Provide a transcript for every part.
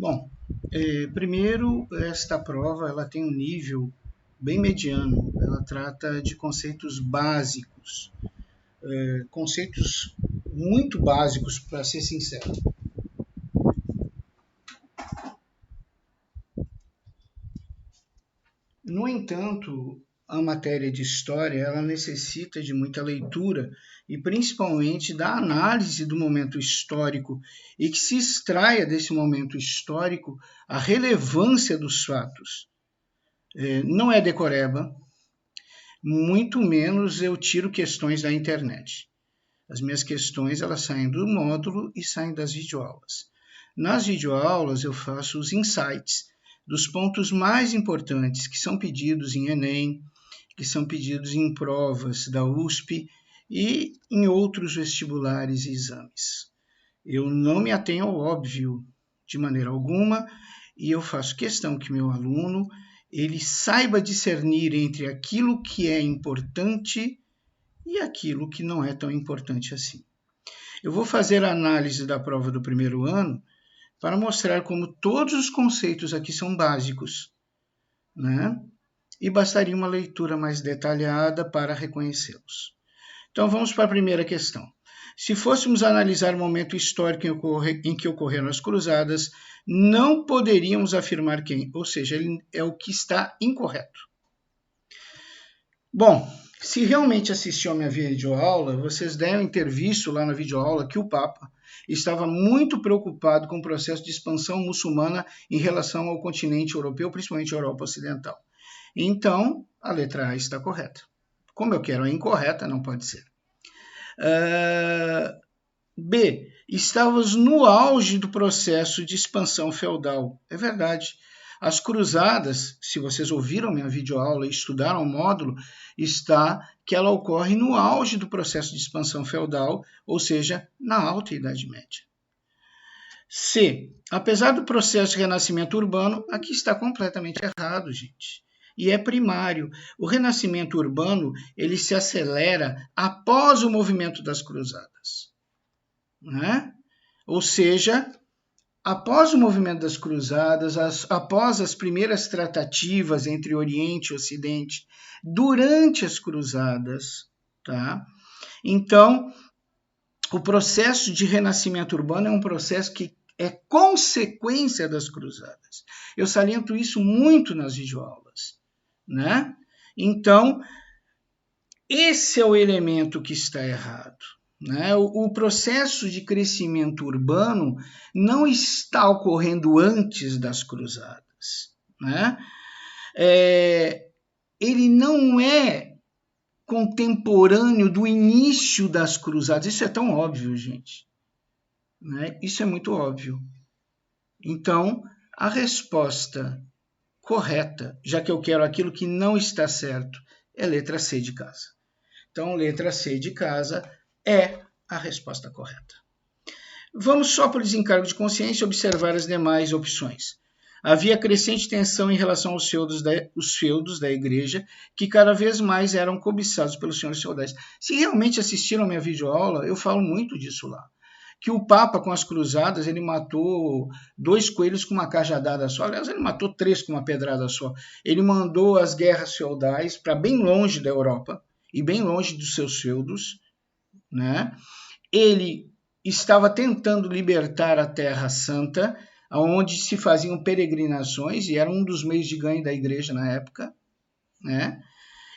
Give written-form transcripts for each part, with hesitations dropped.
Bom, primeiro, esta prova ela tem um nível bem mediano. Ela trata de conceitos básicos, conceitos muito básicos, para ser sincero. No entanto, a matéria de história ela necessita de muita leitura e principalmente da análise do momento histórico e que se extraia desse momento histórico a relevância dos fatos. Não é decoreba, muito menos eu tiro questões da internet. As minhas questões elas saem do módulo e saem das videoaulas. Nas videoaulas eu faço os insights dos pontos mais importantes que são pedidos em Enem, que são pedidos em provas da USP e em outros vestibulares e exames. Eu não me atenho ao óbvio de maneira alguma e eu faço questão que meu aluno ele saiba discernir entre aquilo que é importante e aquilo que não é tão importante assim. Eu vou fazer a análise da prova do primeiro ano para mostrar como todos os conceitos aqui são básicos, né? E bastaria uma leitura mais detalhada para reconhecê-los. Então vamos para a primeira questão. Se fôssemos analisar o momento histórico em que ocorreram as cruzadas, não poderíamos afirmar quem, ou seja, ele é o que está incorreto. Bom, se realmente assistiu a minha videoaula, vocês devem ter visto lá na videoaula que o Papa estava muito preocupado com o processo de expansão muçulmana em relação ao continente europeu, principalmente a Europa Ocidental. Então, a letra A está correta. Como eu quero a incorreta, não pode ser. B. Estávamos no auge do processo de expansão feudal. É verdade. As cruzadas, se vocês ouviram minha videoaula e estudaram o módulo, está que ela ocorre no auge do processo de expansão feudal, ou seja, na Alta Idade Média. C. Apesar do processo de renascimento urbano, aqui está completamente errado, gente. E é primário. O renascimento urbano ele se acelera após o movimento das cruzadas, né? Ou seja, após o movimento das cruzadas, após as primeiras tratativas entre Oriente e Ocidente, durante as cruzadas, tá? Então, o processo de renascimento urbano é um processo que é consequência das cruzadas. Eu saliento isso muito nas videoaulas, né? Então, esse é o elemento que está errado. Né? O processo de crescimento urbano não está ocorrendo antes das cruzadas. Né? Ele não é contemporâneo do início das cruzadas. Isso é tão óbvio, gente. Né? Isso é muito óbvio. Então, a resposta correta, já que eu quero aquilo que não está certo, é letra C de casa. Então, letra C de casa é a resposta correta. Vamos só por desencargo de consciência observar as demais opções. Havia crescente tensão em relação aos feudos da igreja, que cada vez mais eram cobiçados pelos senhores feudais. Se realmente assistiram a minha videoaula, eu falo muito disso lá. Que o Papa, com as cruzadas, ele matou 2 coelhos com uma cajadada só. Aliás, ele matou 3 com uma pedrada só. Ele mandou as guerras feudais para bem longe da Europa e bem longe dos seus feudos, né? Ele estava tentando libertar a Terra Santa, onde se faziam peregrinações, e era um dos meios de ganho da igreja na época, né?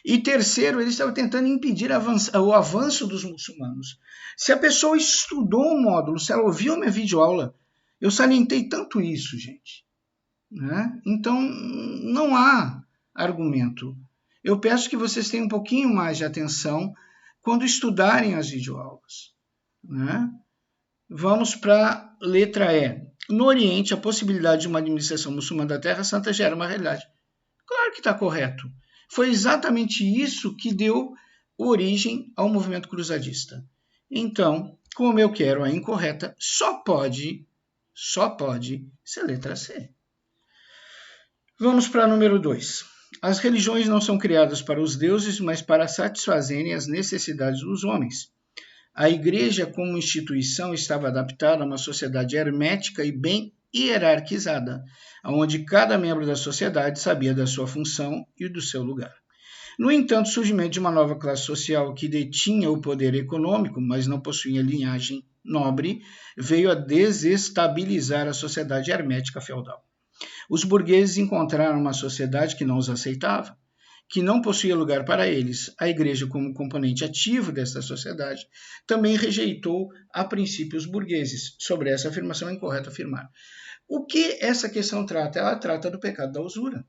E terceiro, ele estava tentando impedir o avanço dos muçulmanos. Se a pessoa estudou o módulo, se ela ouviu minha videoaula, eu salientei tanto isso, gente. Né? Então, não há argumento. Eu peço que vocês tenham um pouquinho mais de atenção quando estudarem as videoaulas. Né? Vamos para a letra E. No Oriente, a possibilidade de uma administração muçulmana da Terra Santa já era uma realidade. Claro que está correto. Foi exatamente isso que deu origem ao movimento cruzadista. Então, como eu quero a incorreta, só pode ser letra C. Vamos para número 2. As religiões não são criadas para os deuses, mas para satisfazerem as necessidades dos homens. A igreja, como instituição, estava adaptada a uma sociedade hermética e bem hierarquizada, onde cada membro da sociedade sabia da sua função e do seu lugar. No entanto, o surgimento de uma nova classe social que detinha o poder econômico, mas não possuía linhagem nobre, veio a desestabilizar a sociedade hermética feudal. Os burgueses encontraram uma sociedade que não os aceitava, que não possuía lugar para eles. A Igreja, como componente ativo desta sociedade, também rejeitou a princípio os burgueses. Sobre essa afirmação é incorreto afirmar. O que essa questão trata? Ela trata do pecado da usura.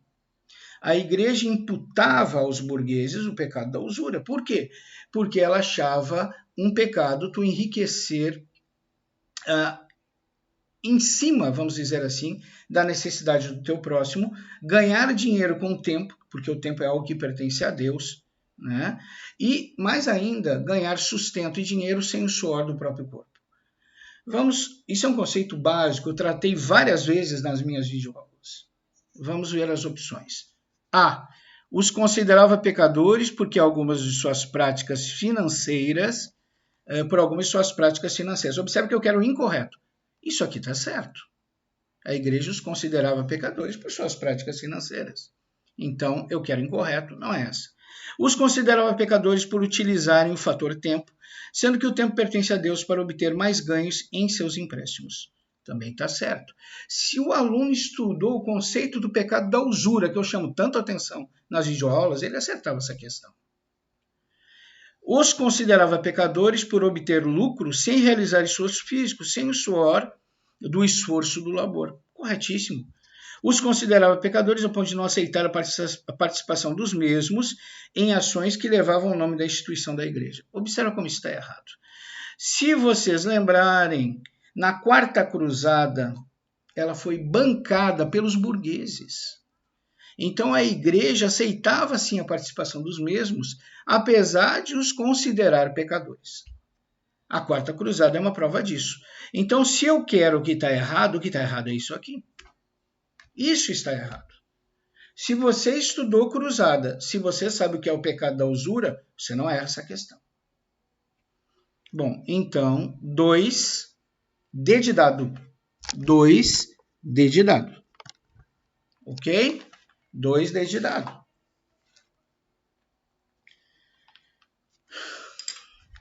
A Igreja imputava aos burgueses o pecado da usura. Por quê? Porque ela achava um pecado tu enriquecer em cima, vamos dizer assim, da necessidade do teu próximo, ganhar dinheiro com o tempo, porque o tempo é algo que pertence a Deus, né? E, mais ainda, ganhar sustento e dinheiro sem o suor do próprio corpo. Isso é um conceito básico, eu tratei várias vezes nas minhas videoaulas. Vamos ver as opções. A. Os considerava pecadores porque algumas de suas práticas financeiras, Observe que eu quero o incorreto. Isso aqui está certo. A Igreja os considerava pecadores por suas práticas financeiras. Então, eu quero incorreto, não é essa. Os considerava pecadores por utilizarem o fator tempo, sendo que o tempo pertence a Deus para obter mais ganhos em seus empréstimos. Também está certo. Se o aluno estudou o conceito do pecado da usura, que eu chamo tanto atenção nas videoaulas, ele acertava essa questão. Os considerava pecadores por obter lucro sem realizar esforço físico, sem o suor do esforço do labor. Corretíssimo. Os considerava pecadores ao ponto de não aceitar a participação dos mesmos em ações que levavam o nome da instituição da Igreja. Observa como isso está errado. Se vocês lembrarem, na Quarta Cruzada, ela foi bancada pelos burgueses. Então a Igreja aceitava sim a participação dos mesmos, apesar de os considerar pecadores. A Quarta Cruzada é uma prova disso. Então, se eu quero o que está errado é isso aqui. Isso está errado. Se você estudou cruzada, se você sabe o que é o pecado da usura, você não erra essa questão. Bom, então, 2D de dado. 2D de dado. Ok? 2D de dado.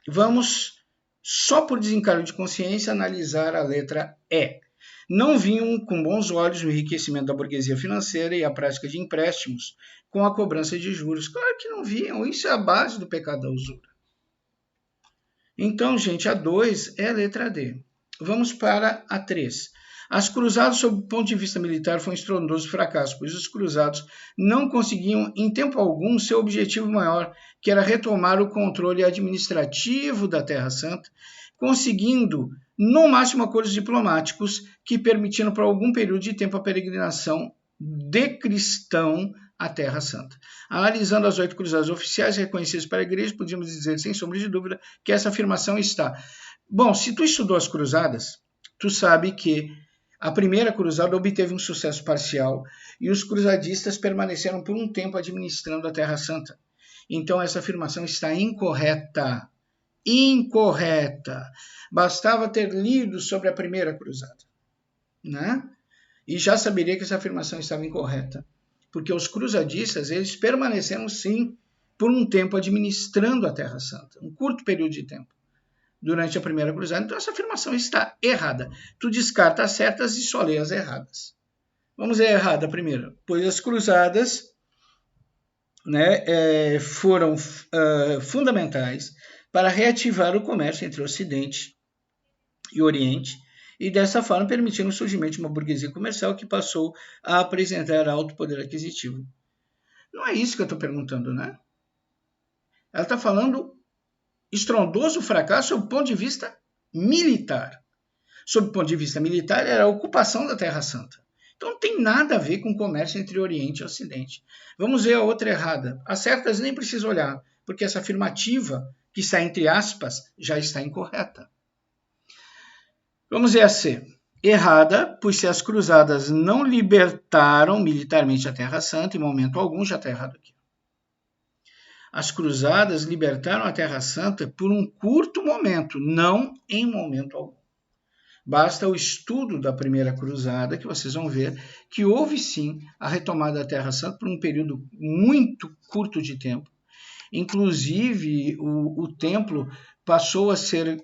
Vamos, só por desencargo de consciência, analisar a letra E. Não vinham com bons olhos o enriquecimento da burguesia financeira e a prática de empréstimos com a cobrança de juros. Claro que não viam, isso é a base do pecado da usura. Então, gente, a 2 é a letra D. Vamos para a 3. As cruzadas, sob o ponto de vista militar, foi um estrondoso fracasso, pois os cruzados não conseguiam, em tempo algum, seu objetivo maior, que era retomar o controle administrativo da Terra Santa, conseguindo, no máximo, acordos diplomáticos que permitiram, por algum período de tempo, a peregrinação de cristão à Terra Santa. Analisando as 8 cruzadas oficiais reconhecidas para a Igreja, podíamos dizer, sem sombra de dúvida, que essa afirmação está. Bom, se tu estudou as cruzadas, tu sabe que a primeira cruzada obteve um sucesso parcial e os cruzadistas permaneceram por um tempo administrando a Terra Santa. Então, essa afirmação está incorreta. Incorreta. Bastava ter lido sobre a primeira cruzada, né? E já saberia que essa afirmação estava incorreta. Porque os cruzadistas, eles permaneceram, sim, por um tempo administrando a Terra Santa. Um curto período de tempo. Durante a primeira cruzada. Então, essa afirmação está errada. Tu descarta as certas e só lê as erradas. Vamos ver a errada primeiro. Pois as cruzadas, né, foram fundamentais para reativar o comércio entre o Ocidente e o Oriente e, dessa forma, permitiram o surgimento de uma burguesia comercial que passou a apresentar alto poder aquisitivo. Não é isso que eu estou perguntando, né? Ela está falando estrondoso fracasso sob o ponto de vista militar. Sob o ponto de vista militar, era a ocupação da Terra Santa. Então, não tem nada a ver com o comércio entre Oriente e Ocidente. Vamos ver a outra errada. As certas nem precisa olhar, porque essa afirmativa, que está entre aspas, já está incorreta. Vamos ver a C. Errada, pois se as cruzadas não libertaram militarmente a Terra Santa, em momento algum, já está errado aqui. As cruzadas libertaram a Terra Santa por um curto momento, não em momento algum. Basta o estudo da primeira cruzada que vocês vão ver que houve sim a retomada da Terra Santa por um período muito curto de tempo. Inclusive, o templo passou a ser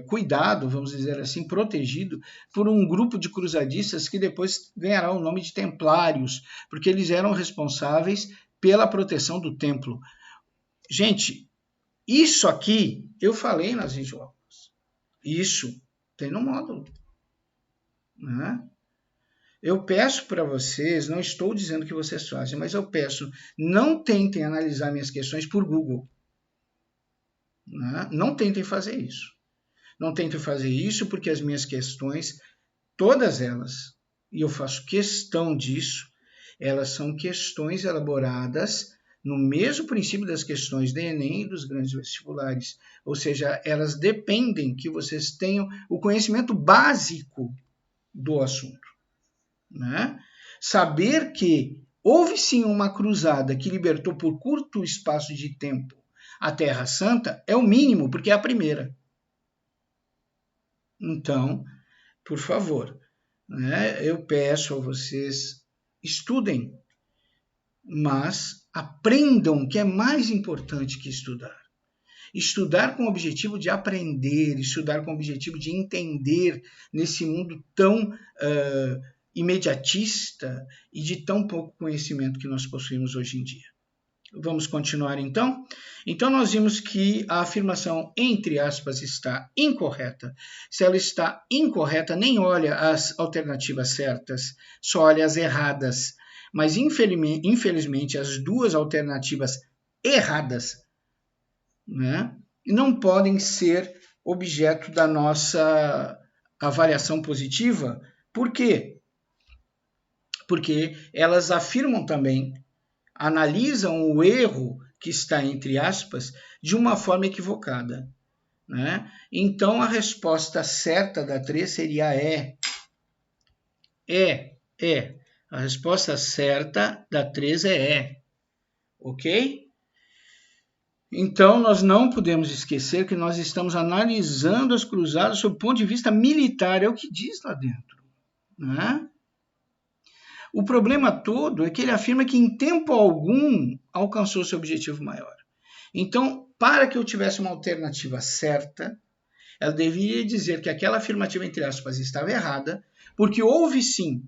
cuidado, vamos dizer assim, protegido por um grupo de cruzadistas que depois ganhará o nome de templários, porque eles eram responsáveis pela proteção do templo. Gente, isso aqui eu falei nas videoaulas. Isso tem no módulo. Né? Eu peço para vocês, não estou dizendo que vocês fazem, mas eu peço, não tentem analisar minhas questões por Google. Né? Não tentem fazer isso. Não tentem fazer isso porque as minhas questões, todas elas, e eu faço questão disso, elas são questões elaboradas no mesmo princípio das questões do Enem e dos grandes vestibulares. Ou seja, elas dependem que vocês tenham o conhecimento básico do assunto. Né? Saber que houve sim uma cruzada que libertou por curto espaço de tempo a Terra Santa é o mínimo, porque é a primeira. Então, por favor, né, eu peço a vocês, estudem, mas aprendam, que é mais importante que estudar. Estudar com o objetivo de aprender, estudar com o objetivo de entender nesse mundo tão imediatista e de tão pouco conhecimento que nós possuímos hoje em dia. Vamos continuar então? Então nós vimos que a afirmação entre aspas está incorreta. Se ela está incorreta, nem olha as alternativas certas, só olha as erradas. Mas infelizmente as duas alternativas erradas, né, não podem ser objeto da nossa avaliação positiva. Por quê? Porque elas afirmam também, analisam o erro que está entre aspas de uma forma equivocada. Né? Então, a resposta certa da 3 seria E. A resposta certa da 3 é E. Ok? Então, nós não podemos esquecer que nós estamos analisando as cruzadas sob o ponto de vista militar, é o que diz lá dentro. Né? O problema todo é que ele afirma que em tempo algum alcançou seu objetivo maior. Então, para que eu tivesse uma alternativa certa, ela deveria dizer que aquela afirmativa, entre aspas, estava errada, porque houve sim,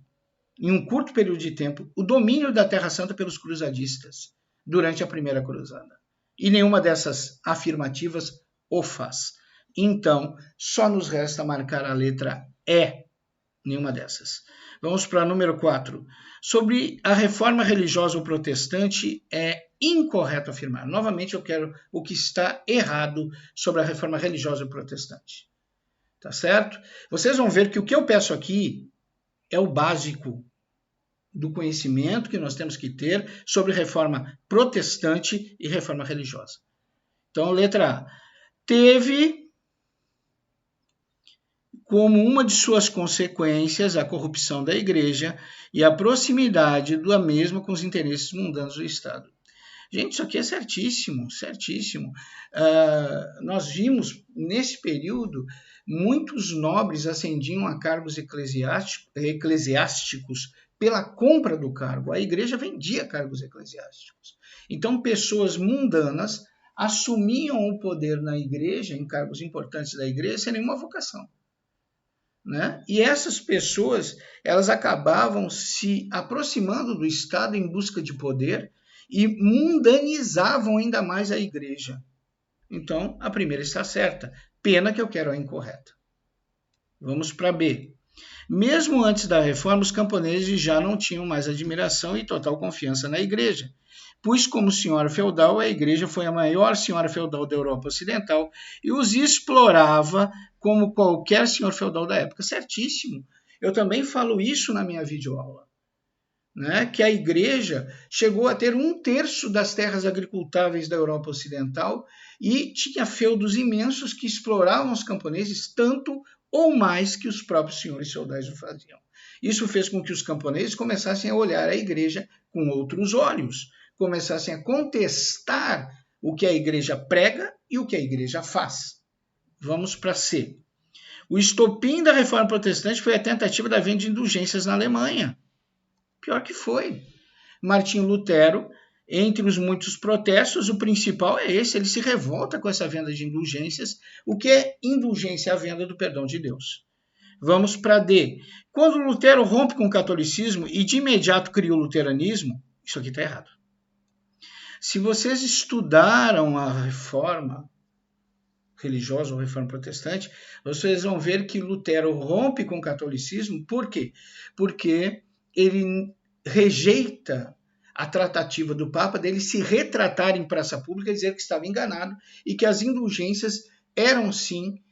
em um curto período de tempo, o domínio da Terra Santa pelos cruzadistas durante a primeira cruzada. E nenhuma dessas afirmativas o faz. Então, só nos resta marcar a letra E, nenhuma dessas. Vamos para número 4. Sobre a reforma religiosa ou protestante, é incorreto afirmar. Novamente, eu quero o que está errado sobre a reforma religiosa ou protestante. Tá certo? Vocês vão ver que o que eu peço aqui é o básico do conhecimento que nós temos que ter sobre reforma protestante e reforma religiosa. Então, letra A. Teve como uma de suas consequências a corrupção da Igreja e a proximidade da mesma com os interesses mundanos do Estado. Gente, isso aqui é certíssimo, certíssimo. Nós vimos, nesse período, muitos nobres ascendiam a cargos eclesiásticos pela compra do cargo. A Igreja vendia cargos eclesiásticos. Então, pessoas mundanas assumiam o poder na Igreja, em cargos importantes da Igreja, sem nenhuma vocação. Né? E essas pessoas, elas acabavam se aproximando do Estado em busca de poder e mundanizavam ainda mais a Igreja. Então, a primeira está certa. Pena que eu quero a incorreta. Vamos para B. Mesmo antes da reforma, os camponeses já não tinham mais admiração e total confiança na Igreja, pois como senhora feudal, a Igreja foi a maior senhora feudal da Europa Ocidental e os explorava como qualquer senhor feudal da época. Certíssimo. Eu também falo isso na minha videoaula. Né? Que a Igreja chegou a ter 1/3 das terras agricultáveis da Europa Ocidental e tinha feudos imensos que exploravam os camponeses tanto ou mais que os próprios senhores feudais o faziam. Isso fez com que os camponeses começassem a olhar a Igreja com outros olhos, começassem a contestar o que a Igreja prega e o que a Igreja faz. Vamos para C. O estopim da Reforma Protestante foi a tentativa da venda de indulgências na Alemanha. Pior que foi. Martinho Lutero, entre os muitos protestos, o principal é esse, ele se revolta com essa venda de indulgências. O que é indulgência? A venda do perdão de Deus. Vamos para D. Quando Lutero rompe com o catolicismo e de imediato cria o luteranismo, isso aqui está errado. Se vocês estudaram a reforma religiosa ou reforma protestante, vocês vão ver que Lutero rompe com o catolicismo. Por quê? Porque ele rejeita a tratativa do Papa dele se retratar em praça pública e dizer que estava enganado e que as indulgências eram sim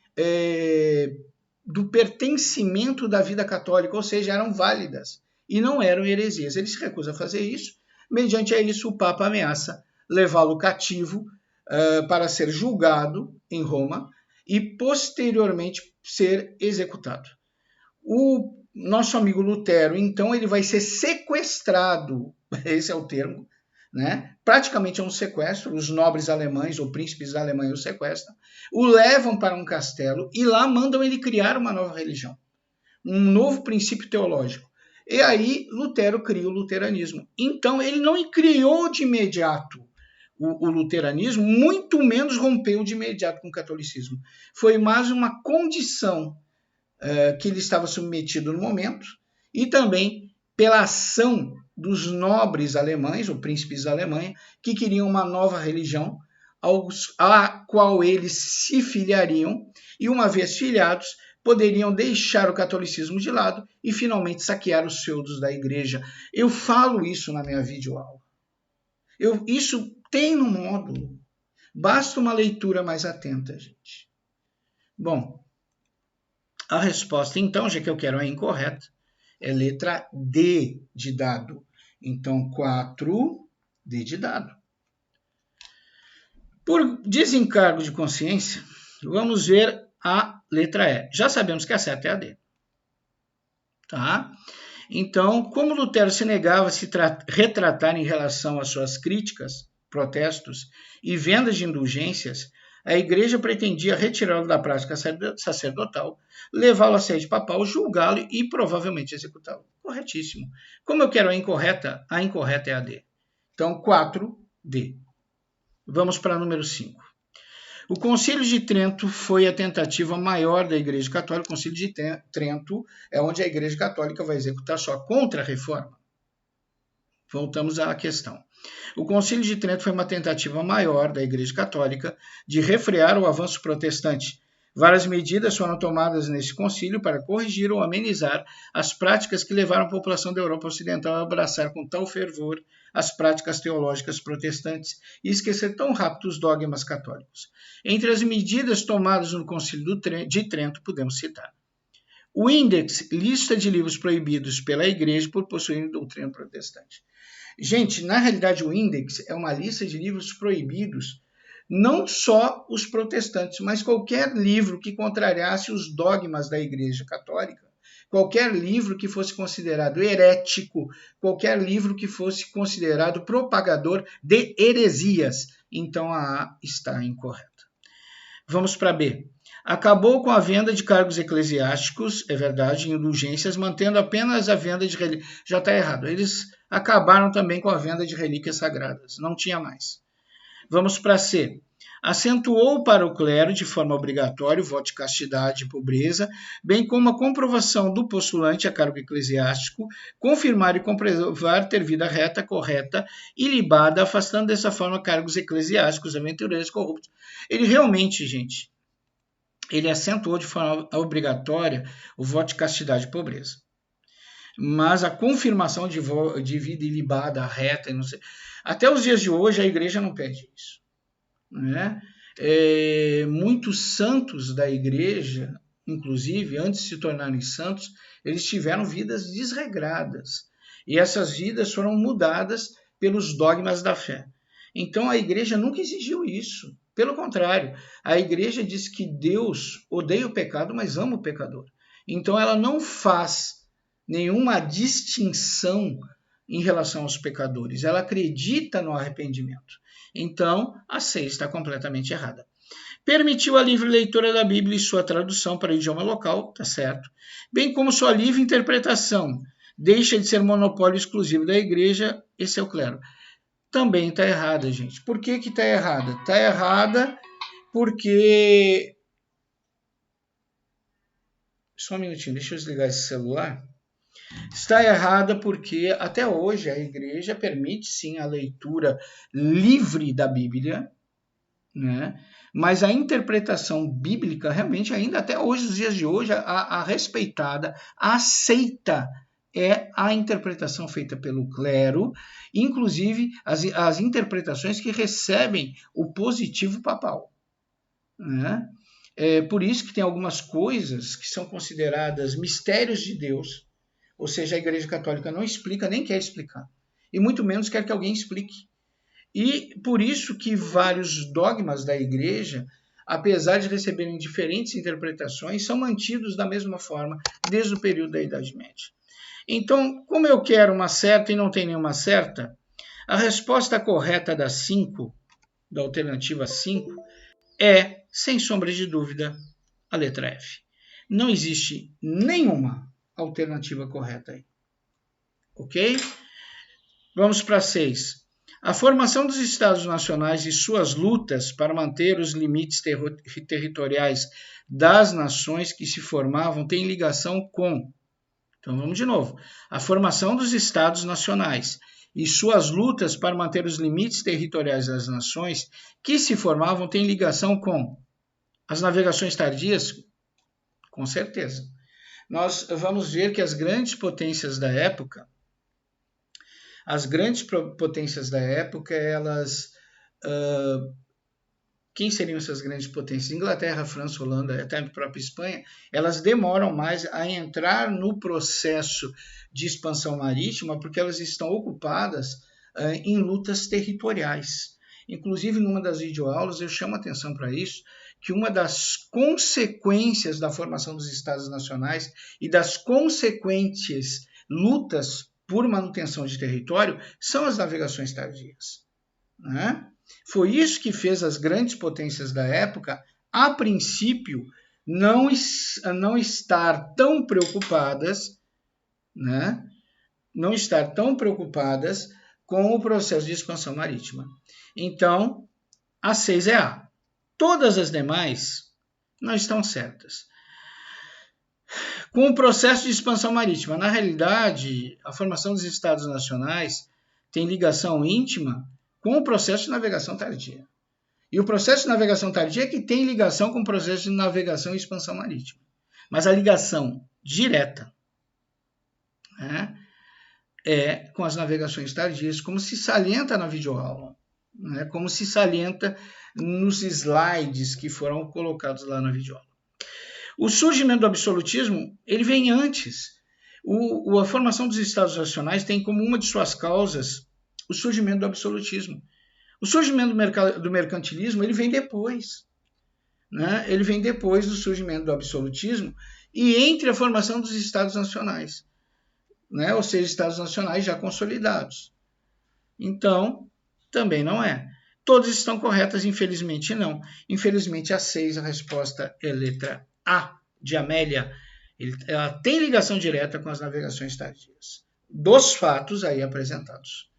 do pertencimento da vida católica, ou seja, eram válidas e não eram heresias. Ele se recusa a fazer isso. Mediante isso, o Papa ameaça levá-lo cativo para ser julgado em Roma e posteriormente ser executado. O nosso amigo Lutero, então, ele vai ser sequestrado, esse é o termo, né? Praticamente é um sequestro, os nobres alemães ou príncipes da Alemanha o sequestram, o levam para um castelo e lá mandam ele criar uma nova religião, um novo princípio teológico. E aí Lutero cria o luteranismo. Então ele não criou de imediato o luteranismo, muito menos rompeu de imediato com o catolicismo. Foi mais uma condição que ele estava submetido no momento e também pela ação dos nobres alemães, ou príncipes da Alemanha, que queriam uma nova religião, a qual eles se filiariam e, uma vez filiados, poderiam deixar o catolicismo de lado e finalmente saquear os feudos da igreja. Eu falo isso na minha videoaula. Isso tem no módulo. Basta uma leitura mais atenta, gente. Bom, a resposta, então, já que eu quero a incorreta, é letra D de dado. Então, 4, D de dado. Por desencargo de consciência, vamos ver a letra E. Já sabemos que a certa é a D. Tá? Então, como Lutero se negava a se retratar em relação às suas críticas, protestos e vendas de indulgências, a igreja pretendia retirá-lo da prática sacerdotal, levá-lo à sede papal, julgá-lo e provavelmente executá-lo. Corretíssimo. Como eu quero a incorreta é a D. Então, 4D. Vamos para o número 5. O Concílio de Trento foi a tentativa maior da Igreja Católica. O Concílio de Trento é onde a Igreja Católica vai executar sua contra-reforma. Voltamos à questão. O Concílio de Trento foi uma tentativa maior da Igreja Católica de refrear o avanço protestante. Várias medidas foram tomadas nesse concílio para corrigir ou amenizar as práticas que levaram a população da Europa Ocidental a abraçar com tal fervor as práticas teológicas protestantes e esquecer tão rápido os dogmas católicos. Entre as medidas tomadas no Concílio de Trento, podemos citar o Índex, lista de livros proibidos pela Igreja por possuírem doutrina protestante. Gente, na realidade, o Índex é uma lista de livros proibidos, não só os protestantes, mas qualquer livro que contrariasse os dogmas da Igreja Católica, qualquer livro que fosse considerado herético, qualquer livro que fosse considerado propagador de heresias. Então, a A está incorreta. Vamos para B. Acabou com a venda de cargos eclesiásticos, é verdade, indulgências, mantendo apenas a venda de relíquias. Já está errado. Eles acabaram também com a venda de relíquias sagradas. Não tinha mais. Vamos para C. Acentuou para o clero, de forma obrigatória, o voto de castidade e pobreza, bem como a comprovação do postulante a cargo eclesiástico, confirmar e comprovar ter vida reta, correta, ilibada, afastando dessa forma cargos eclesiásticos, aventureiros, corruptos. Ele realmente, gente, ele acentuou de forma obrigatória o voto de castidade e pobreza. Mas a confirmação de vida ilibada, reta, e não sei, até os dias de hoje a igreja não pede isso. Né? Muitos santos da igreja, inclusive, antes de se tornarem santos, eles tiveram vidas desregradas. E essas vidas foram mudadas pelos dogmas da fé. Então a igreja nunca exigiu isso. Pelo contrário, a igreja diz que Deus odeia o pecado, mas ama o pecador. Então ela não faz nenhuma distinção em relação aos pecadores. Ela acredita no arrependimento. Então, a C está completamente errada. Permitiu a livre leitura da Bíblia e sua tradução para o idioma local, tá certo, bem como sua livre interpretação. Deixa de ser monopólio exclusivo da igreja, esse é o clero. Também está errada, gente. Por que está errada? Está errada porque... Só um minutinho, deixa eu desligar esse celular. Está errada porque até hoje a igreja permite sim a leitura livre da Bíblia, né? Mas a interpretação bíblica realmente ainda até hoje, nos dias de hoje, a respeitada, a aceita é a interpretação feita pelo clero, inclusive as interpretações que recebem o positivo papal, né? É por isso que tem algumas coisas que são consideradas mistérios de Deus, ou seja, a Igreja Católica não explica, nem quer explicar, e muito menos quer que alguém explique. E por isso que vários dogmas da Igreja, apesar de receberem diferentes interpretações, são mantidos da mesma forma desde o período da Idade Média. Então, como eu quero uma certa e não tem nenhuma certa, a resposta correta da alternativa 5, é, sem sombra de dúvida, a letra F. Não existe nenhuma alternativa correta aí. Ok? Vamos para 6. A formação dos Estados Nacionais e suas lutas para manter os limites territoriais das nações que se formavam tem ligação com... Então vamos de novo. A formação dos Estados Nacionais e suas lutas para manter os limites territoriais das nações que se formavam tem ligação com as navegações tardias? Com certeza. Nós vamos ver que as grandes potências da época, elas... quem seriam essas grandes potências? Inglaterra, França, Holanda, até a própria Espanha, elas demoram mais a entrar no processo de expansão marítima porque elas estão ocupadas em lutas territoriais. Inclusive, numa das videoaulas, eu chamo a atenção para isso, que uma das consequências da formação dos Estados Nacionais e das consequentes lutas por manutenção de território são as navegações tardias, né? Foi isso que fez as grandes potências da época, a princípio, não estar tão preocupadas, né? Não estar tão preocupadas com o processo de expansão marítima. Então, a 6 é A. Todas as demais não estão certas. Com o processo de expansão marítima, na realidade, a formação dos Estados Nacionais tem ligação íntima com o processo de navegação tardia. E o processo de navegação tardia é que tem ligação com o processo de navegação e expansão marítima. Mas a ligação direta, né, é com as navegações tardias, como se salienta na videoaula, né, como se salienta nos slides que foram colocados lá na videoaula. O surgimento do absolutismo, ele vem antes. A formação dos Estados Nacionais tem como uma de suas causas o surgimento do absolutismo. O surgimento do mercantilismo, ele vem depois, né? Ele vem depois do surgimento do absolutismo e entre a formação dos Estados Nacionais, né? Ou seja, Estados Nacionais já consolidados. Então, também não é. Todas estão corretas, infelizmente não. Infelizmente, a 6, a resposta é letra A, de Amélia. Ela tem ligação direta com as navegações tardias, dos fatos aí apresentados.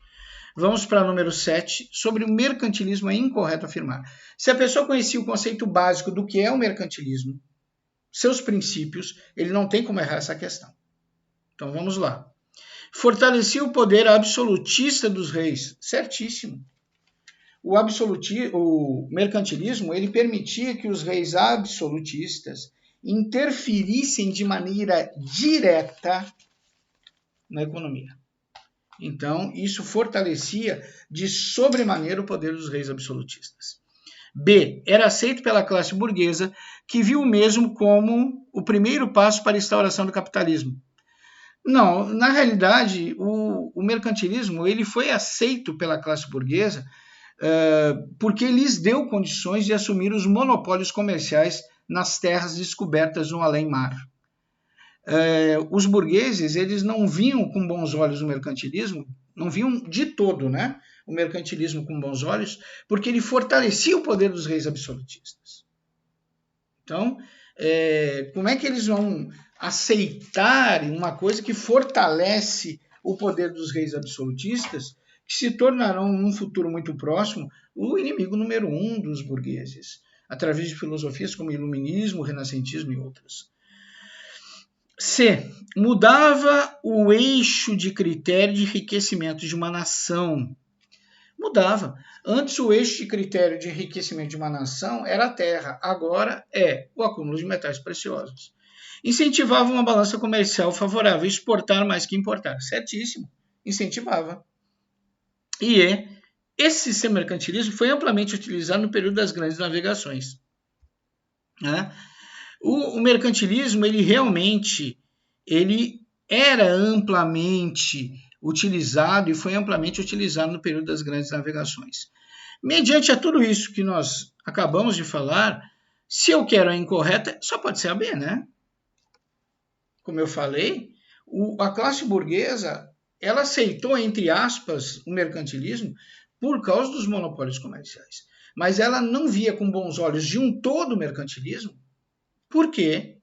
Vamos para o número 7. Sobre o mercantilismo, é incorreto afirmar. Se a pessoa conhecia o conceito básico do que é o mercantilismo, seus princípios, ele não tem como errar essa questão. Então, vamos lá. Fortalecia o poder absolutista dos reis. Certíssimo. O mercantilismo, ele permitia que os reis absolutistas interferissem de maneira direta na economia. Então, isso fortalecia de sobremaneira o poder dos reis absolutistas. B. Era aceito pela classe burguesa, que viu o mesmo como o primeiro passo para a instauração do capitalismo. Não, na realidade, o mercantilismo ele foi aceito pela classe burguesa porque lhes deu condições de assumir os monopólios comerciais nas terras descobertas no além-mar. Os burgueses eles não viam com bons olhos o mercantilismo, não viam de todo, né, o mercantilismo com bons olhos, porque ele fortalecia o poder dos reis absolutistas. Então, como é que eles vão aceitar uma coisa que fortalece o poder dos reis absolutistas, que se tornarão, num futuro muito próximo, o inimigo número 1 dos burgueses, através de filosofias como iluminismo, renascentismo e outras. C. Mudava o eixo de critério de enriquecimento de uma nação. Mudava. Antes, o eixo de critério de enriquecimento de uma nação era a terra, agora é o acúmulo de metais preciosos. Incentivava uma balança comercial favorável, exportar mais que importar. Certíssimo, incentivava. E esse sistema mercantilismo foi amplamente utilizado no período das grandes navegações. O mercantilismo, ele era amplamente utilizado e foi amplamente utilizado no período das grandes navegações. Mediante a tudo isso que nós acabamos de falar, se eu quero a incorreta, só pode ser a B, né? Como eu falei, a classe burguesa, ela aceitou, entre aspas, o mercantilismo por causa dos monopólios comerciais. Mas ela não via com bons olhos de um todo o mercantilismo, porque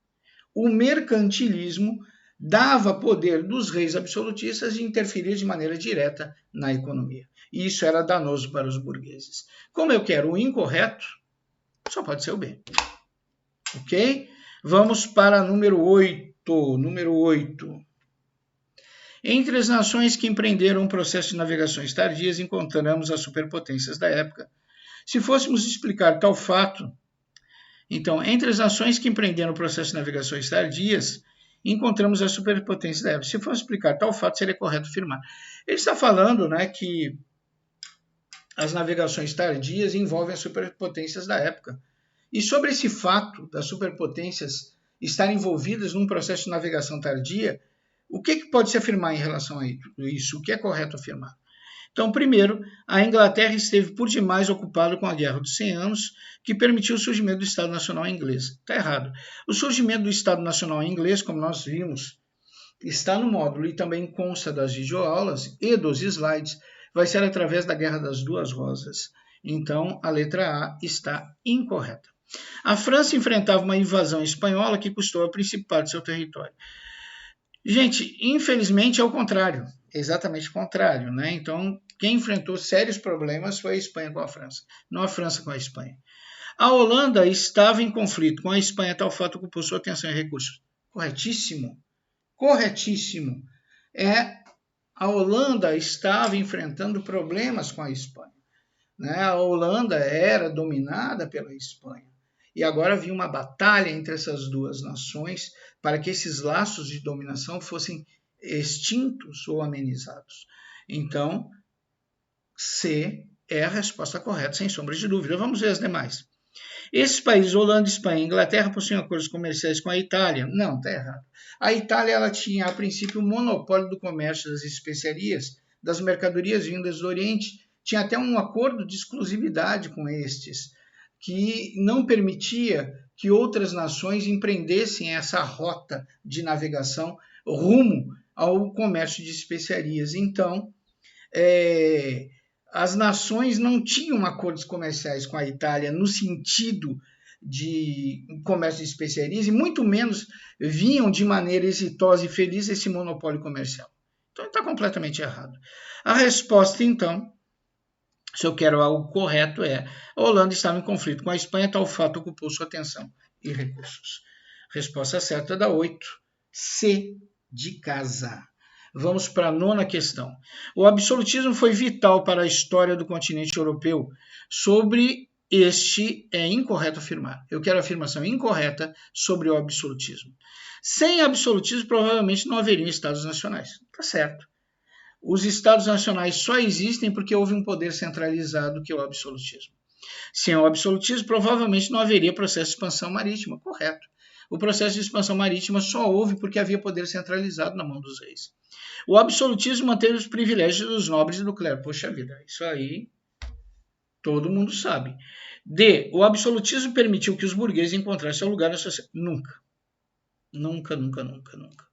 o mercantilismo dava poder dos reis absolutistas de interferir de maneira direta na economia. E isso era danoso para os burgueses. Como eu quero o incorreto, só pode ser o B. Ok? Vamos para número 8. Número 8. Entre as nações que empreenderam um processo de navegações tardias, encontramos as superpotências da época. Se fôssemos explicar tal fato, então, entre as nações que empreenderam o processo de navegações tardias, encontramos as superpotências da época. Se fosse explicar tal fato, seria correto afirmar. Ele está falando, né, que as navegações tardias envolvem as superpotências da época. E sobre esse fato das superpotências estarem envolvidas num processo de navegação tardia, o que pode se afirmar em relação a isso? O que é correto afirmar? Então, primeiro, a Inglaterra esteve por demais ocupada com a Guerra dos 100 Anos, que permitiu o surgimento do Estado Nacional Inglês. Está errado. O surgimento do Estado Nacional Inglês, como nós vimos, está no módulo e também consta das videoaulas e dos slides, vai ser através da Guerra das Duas Rosas. Então, a letra A está incorreta. A França enfrentava uma invasão espanhola que custou a principal de seu território. Gente, infelizmente é o contrário, exatamente o contrário, né? Então, quem enfrentou sérios problemas foi a Espanha com a França, não a França com a Espanha. A Holanda estava em conflito com a Espanha, tal fato ocupou sua atenção e recursos. Corretíssimo, corretíssimo. A Holanda estava enfrentando problemas com a Espanha, né? A Holanda era dominada pela Espanha. E agora havia uma batalha entre essas duas nações para que esses laços de dominação fossem extintos ou amenizados. Então, C é a resposta correta, sem sombra de dúvida. Vamos ver as demais. Esses países, Holanda, Espanha e Inglaterra, possuem acordos comerciais com a Itália? Não, está errado. A Itália ela tinha, a princípio, o monopólio do comércio das especiarias, das mercadorias vindas do Oriente, tinha até um acordo de exclusividade com estes, que não permitia que outras nações empreendessem essa rota de navegação rumo ao comércio de especiarias. Então, as nações não tinham acordos comerciais com a Itália no sentido de comércio de especiarias e muito menos vinham de maneira exitosa e feliz esse monopólio comercial. Então, está completamente errado. A resposta, então, se eu quero algo correto, a Holanda estava em conflito com a Espanha, tal fato ocupou sua atenção e recursos. Resposta certa da 8, C de casa. Vamos para a 9ª questão. O absolutismo foi vital para a história do continente europeu. Sobre este é incorreto afirmar. Eu quero a afirmação incorreta sobre o absolutismo. Sem absolutismo, provavelmente não haveriam estados nacionais. Está certo. Os estados nacionais só existem porque houve um poder centralizado que é o absolutismo. Sem o absolutismo, provavelmente não haveria processo de expansão marítima. Correto. O processo de expansão marítima só houve porque havia poder centralizado na mão dos reis. O absolutismo manteve os privilégios dos nobres e do clero. Poxa vida, isso aí todo mundo sabe. D. O absolutismo permitiu que os burgueses encontrassem seu lugar na sociedade. Nunca. Nunca, nunca, nunca, nunca.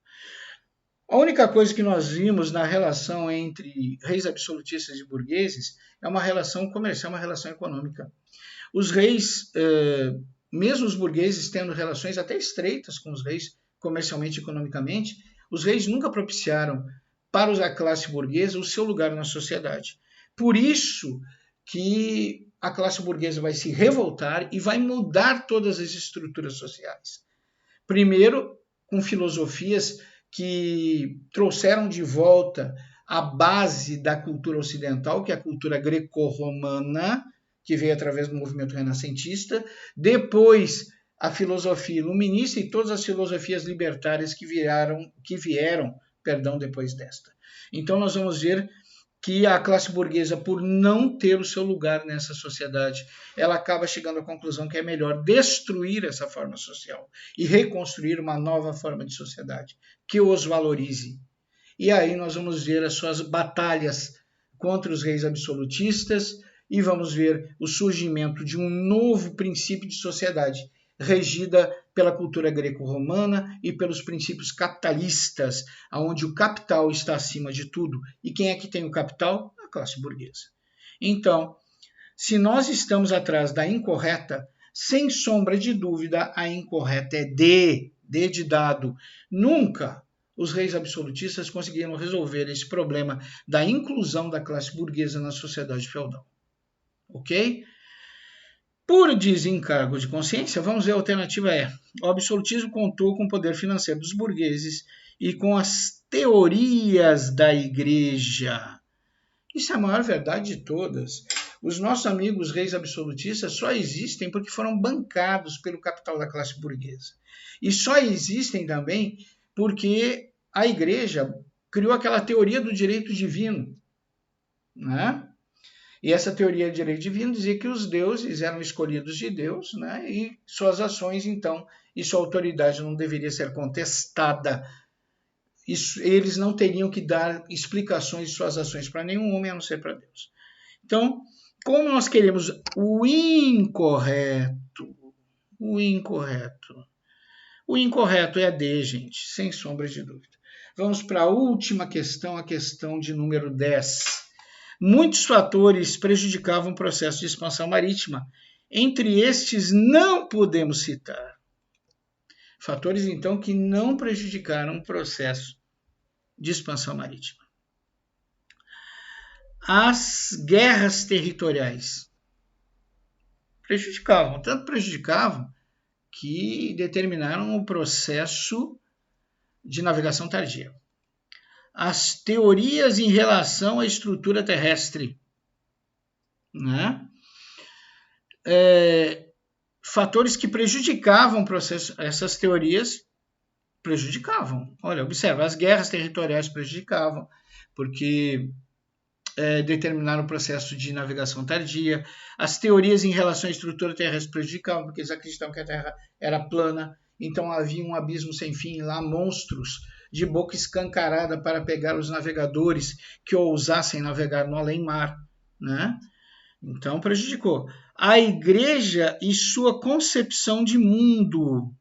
A única coisa que nós vimos na relação entre reis absolutistas e burgueses é uma relação comercial, uma relação econômica. Os reis mesmo os burgueses tendo relações até estreitas com os reis, comercialmente e economicamente, os reis nunca propiciaram para a classe burguesa o seu lugar na sociedade. Por isso que a classe burguesa vai se revoltar e vai mudar todas as estruturas sociais. Primeiro, com filosofias que trouxeram de volta a base da cultura ocidental, que é a cultura greco-romana, que veio através do movimento renascentista. Depois, a filosofia iluminista e todas as filosofias libertárias que vieram depois desta. Então, nós vamos ver que a classe burguesa, por não ter o seu lugar nessa sociedade, ela acaba chegando à conclusão que é melhor destruir essa forma social e reconstruir uma nova forma de sociedade que os valorize. E aí nós vamos ver as suas batalhas contra os reis absolutistas e vamos ver o surgimento de um novo princípio de sociedade regida pela cultura greco-romana e pelos princípios capitalistas, onde o capital está acima de tudo. E quem é que tem o capital? A classe burguesa. Então, se nós estamos atrás da incorreta, sem sombra de dúvida, a incorreta é D de dado. Nunca os reis absolutistas conseguiram resolver esse problema da inclusão da classe burguesa na sociedade feudal. Ok? Por desencargo de consciência, vamos ver a alternativa E. O absolutismo contou com o poder financeiro dos burgueses e com as teorias da igreja. Isso é a maior verdade de todas. Os nossos amigos reis absolutistas só existem porque foram bancados pelo capital da classe burguesa. E só existem também porque a igreja criou aquela teoria do direito divino, né? E essa teoria de direito divino dizia que os deuses eram escolhidos de Deus, né? E suas ações, então, e sua autoridade não deveria ser contestada. Eles não teriam que dar explicações de suas ações para nenhum homem, a não ser para Deus. Então, como nós queremos o incorreto é a D, gente, sem sombra de dúvida. Vamos para a última questão, a questão de número 10. Muitos fatores prejudicavam o processo de expansão marítima. Entre estes, não podemos citar fatores, então, que não prejudicaram o processo de expansão marítima. As guerras territoriais prejudicavam, tanto prejudicavam que determinaram o processo de navegação tardia. As teorias em relação à estrutura terrestre, né? Fatores que prejudicavam o processo, essas teorias prejudicavam. Olha, observa, as guerras territoriais prejudicavam, porque determinaram o processo de navegação tardia. As teorias em relação à estrutura terrestre prejudicavam, porque eles acreditavam que a Terra era plana, então havia um abismo sem fim lá, monstros de boca escancarada para pegar os navegadores que ousassem navegar no além-mar, né? Então prejudicou. A igreja e sua concepção de mundo.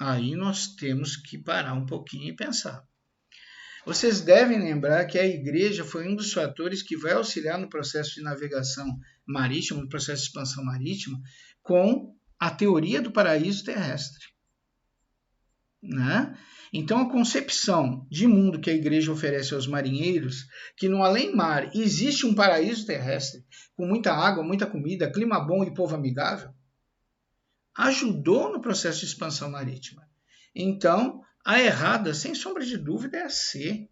Aí nós temos que parar um pouquinho e pensar. Vocês devem lembrar que a igreja foi um dos fatores que vai auxiliar no processo de navegação marítima, no processo de expansão marítima, com a teoria do paraíso terrestre, né? Então, a concepção de mundo que a igreja oferece aos marinheiros, que no além-mar existe um paraíso terrestre, com muita água, muita comida, clima bom e povo amigável, ajudou no processo de expansão marítima. Então, a errada, sem sombra de dúvida, é a C,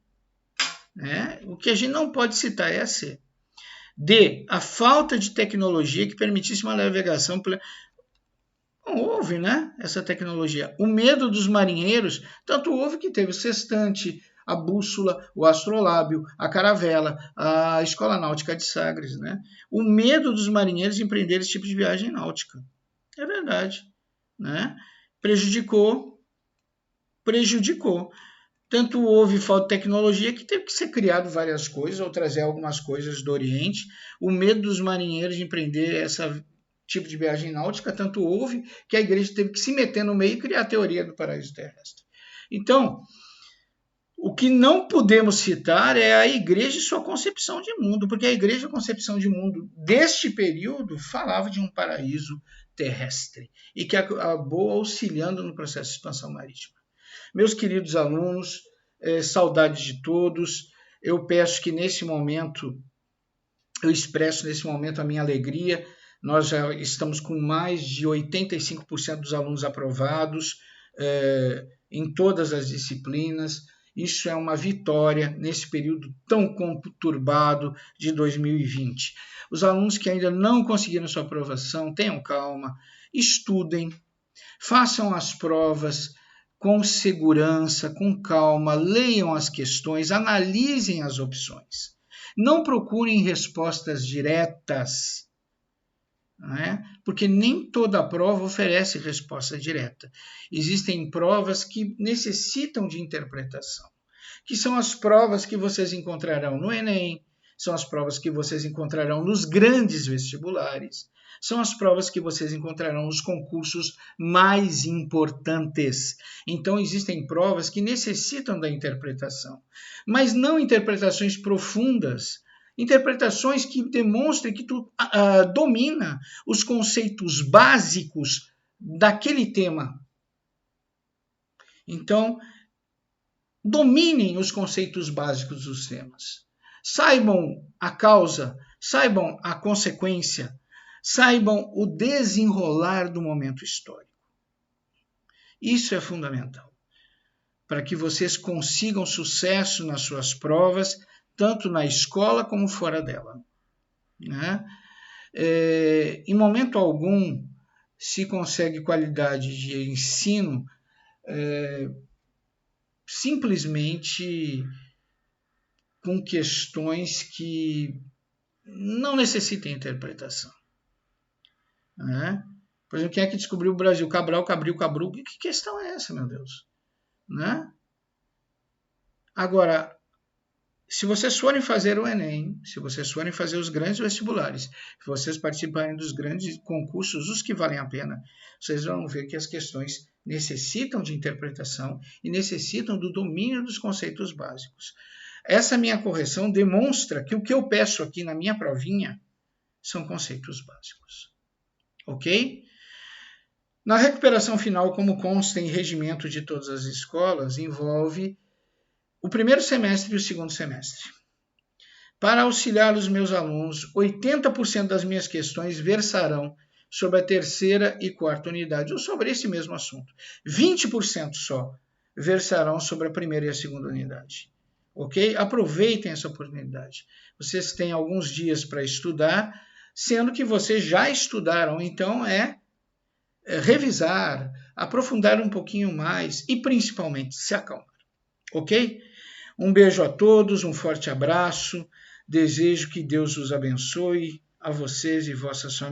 né? O que a gente não pode citar é a C. D, a falta de tecnologia que permitisse uma navegação... Não houve, né, essa tecnologia. O medo dos marinheiros, tanto houve que teve o sextante, a bússola, o astrolábio, a caravela, a escola náutica de Sagres, né? O medo dos marinheiros de empreender esse tipo de viagem náutica. É verdade, né? Prejudicou. Tanto houve falta de tecnologia que teve que ser criado várias coisas, ou trazer algumas coisas do Oriente. O medo dos marinheiros de empreender esse tipo de viagem náutica, tanto houve que a igreja teve que se meter no meio e criar a teoria do paraíso terrestre. Então, o que não podemos citar é a igreja e sua concepção de mundo, porque a igreja e a concepção de mundo deste período falava de um paraíso terrestre e que acabou auxiliando no processo de expansão marítima. Meus queridos alunos, saudades de todos. Eu peço que nesse momento, eu expresso nesse momento a minha alegria. Nós já estamos com mais de 85% dos alunos aprovados em todas as disciplinas. Isso é uma vitória nesse período tão conturbado de 2020. Os alunos que ainda não conseguiram sua aprovação, tenham calma, estudem, façam as provas com segurança, com calma, leiam as questões, analisem as opções. Não procurem respostas diretas, né? Porque nem toda prova oferece resposta direta. Existem provas que necessitam de interpretação, que são as provas que vocês encontrarão no Enem, são as provas que vocês encontrarão nos grandes vestibulares, são as provas que vocês encontrarão nos concursos mais importantes. Então, existem provas que necessitam da interpretação, mas não interpretações profundas, interpretações que demonstrem que tu domina os conceitos básicos daquele tema. Então, dominem os conceitos básicos dos temas. Saibam a causa, saibam a consequência, saibam o desenrolar do momento histórico. Isso é fundamental para que vocês consigam sucesso nas suas provas, tanto na escola como fora dela, né? Em momento algum se consegue qualidade de ensino simplesmente com questões que não necessitam interpretação, né? Por exemplo, quem é que descobriu o Brasil? Cabral, Cabril, Cabru. Que questão é essa, meu Deus? Né? Agora, se vocês forem fazer o Enem, se vocês forem fazer os grandes vestibulares, se vocês participarem dos grandes concursos, os que valem a pena, vocês vão ver que as questões necessitam de interpretação e necessitam do domínio dos conceitos básicos. Essa minha correção demonstra que o que eu peço aqui na minha provinha são conceitos básicos. Ok? Na recuperação final, como consta em regimento de todas as escolas, envolve o primeiro semestre e o segundo semestre. Para auxiliar os meus alunos, 80% das minhas questões versarão sobre a terceira e quarta unidade, ou sobre esse mesmo assunto. 20% só versarão sobre a primeira e a segunda unidade. Ok? Aproveitem essa oportunidade. Vocês têm alguns dias para estudar, sendo que vocês já estudaram, então revisar, aprofundar um pouquinho mais e principalmente se acalmar. Ok? Um beijo a todos, um forte abraço, desejo que Deus os abençoe, a vocês e vossas famílias.